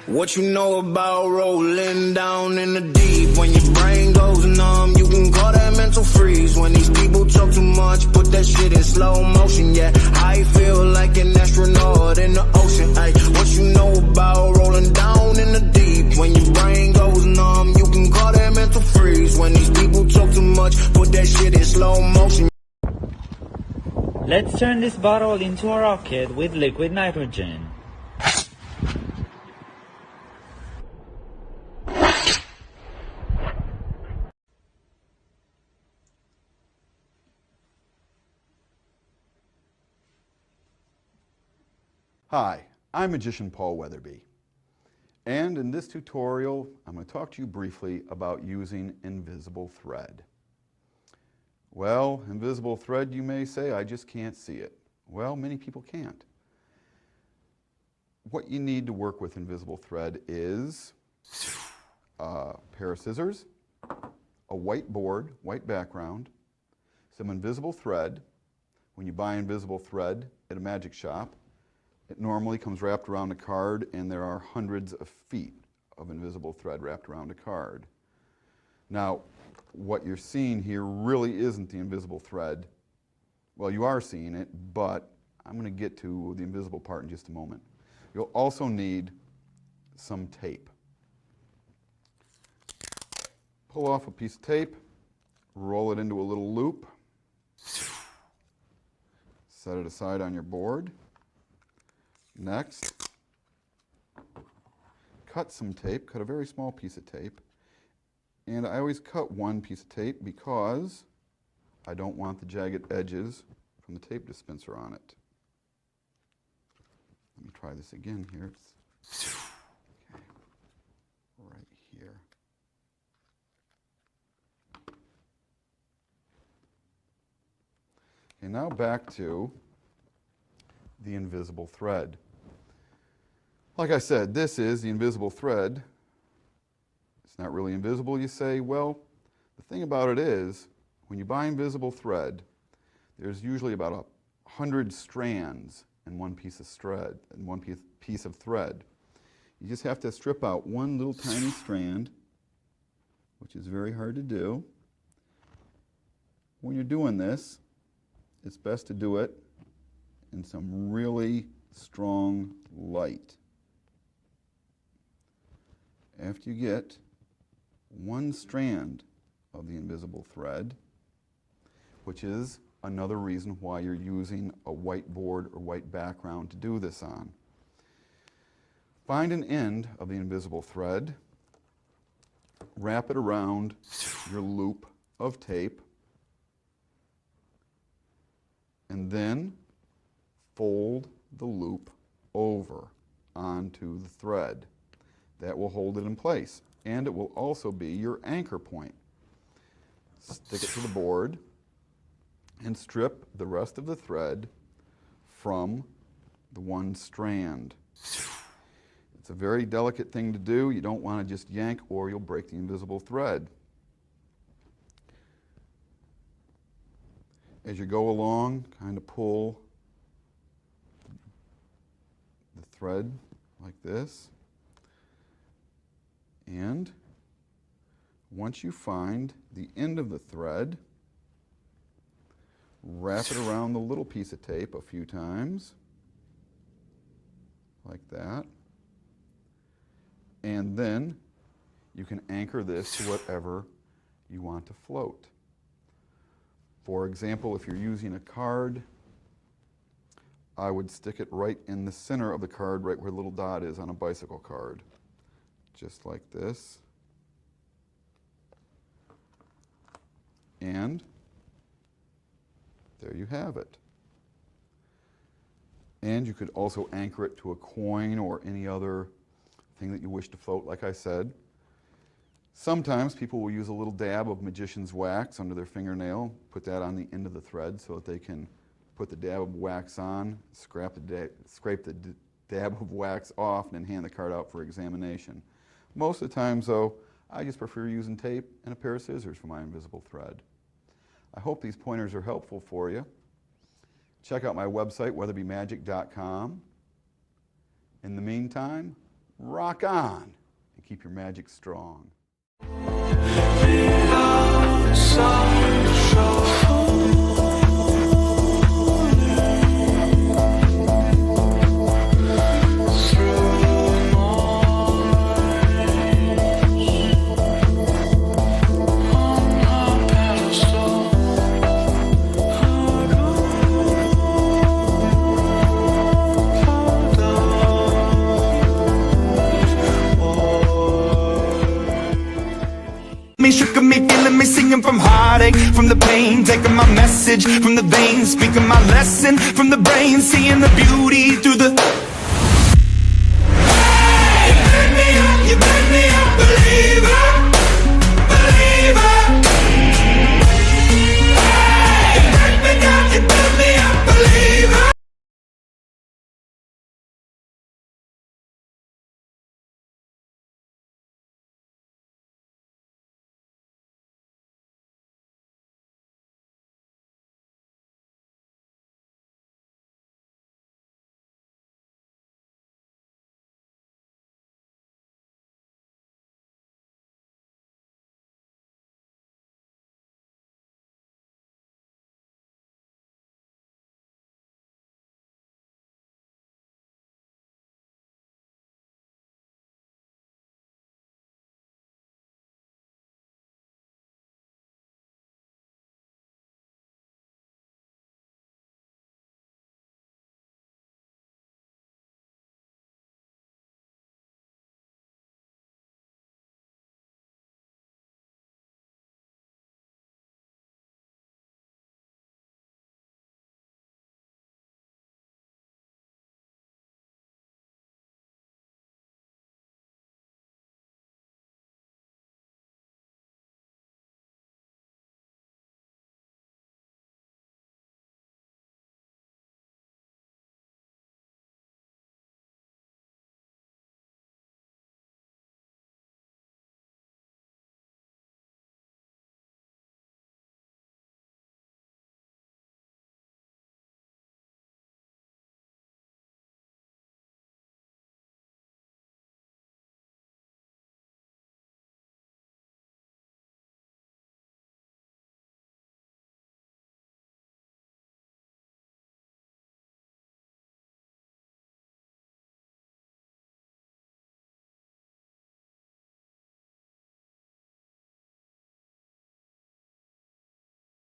What you know about rolling down in the deep? When your brain goes numb, you can call that mental freeze. When these people talk too much, put that shit in slow motion. Yeah, I feel like an astronaut in the ocean. Ay, what you know about rolling down in the deep? When your brain goes numb, you can call that mental freeze. When these people talk too much, put that shit in slow motion. Let's turn this bottle into a rocket with liquid nitrogen. Hi, I'm Magician Paul Weatherby, and in this tutorial I'm going to talk to you briefly about using invisible thread. Well, invisible thread, you may say, I just can't see it. Well, many people can't. What you need to work with invisible thread is a pair of scissors, a white board, white background, some invisible thread. When you buy invisible thread at a magic shop, it normally comes wrapped around a card, and there are hundreds of feet of invisible thread wrapped around a card. Now, what you're seeing here really isn't the invisible thread. Well, you are seeing it, but I'm going to get to the invisible part in just a moment. You'll also need some tape. Pull off a piece of tape, roll it into a little loop, set it aside on your board. Next, cut some tape, cut a very small piece of tape, and I always cut one piece of tape because I don't want the jagged edges from the tape dispenser on it. Let me try this again here. Okay, right here. Okay, now back to the invisible thread. Like I said, this is the invisible thread. It's not really invisible, you say. Well, the thing about it is, when you buy invisible thread, there's usually about 100 strands in one piece of thread, piece of thread. You just have to strip out one little tiny strand, which is very hard to do. When you're doing this, it's best to do it in some really strong light. After you get one strand of the invisible thread, which is another reason why you're using a white board or white background to do this on. Find an end of the invisible thread, wrap it around your loop of tape, and then fold the loop over onto the thread. That will hold it in place, and it will also be your anchor point. Stick it to the board and strip the rest of the thread from the one strand. It's a very delicate thing to do. You don't want to just yank, or you'll break the invisible thread. As you go along, kind of pull the thread like this, and once you find the end of the thread, wrap it around the little piece of tape a few times, like that, and then you can anchor this to whatever you want to float. For example, if you're using a card, I would stick it right in the center of the card, right where the little dot is on a bicycle card. Just like this. And there you have it. And you could also anchor it to a coin or any other thing that you wish to float, like I said. Sometimes people will use a little dab of magician's wax under their fingernail, put that on the end of the thread so that they can put the dab of wax on, scrape the dab of wax off, and then hand the card out for examination. Most of the times, though, I just prefer using tape and a pair of scissors for my invisible thread. I hope these pointers are helpful for you. Check out my website, weatherbymagic.com. In the meantime, rock on and keep your magic strong. Shook me, feeling me, singing from heartache, from the pain, taking my message from the veins, speaking my lesson from the brain, seeing the beauty through the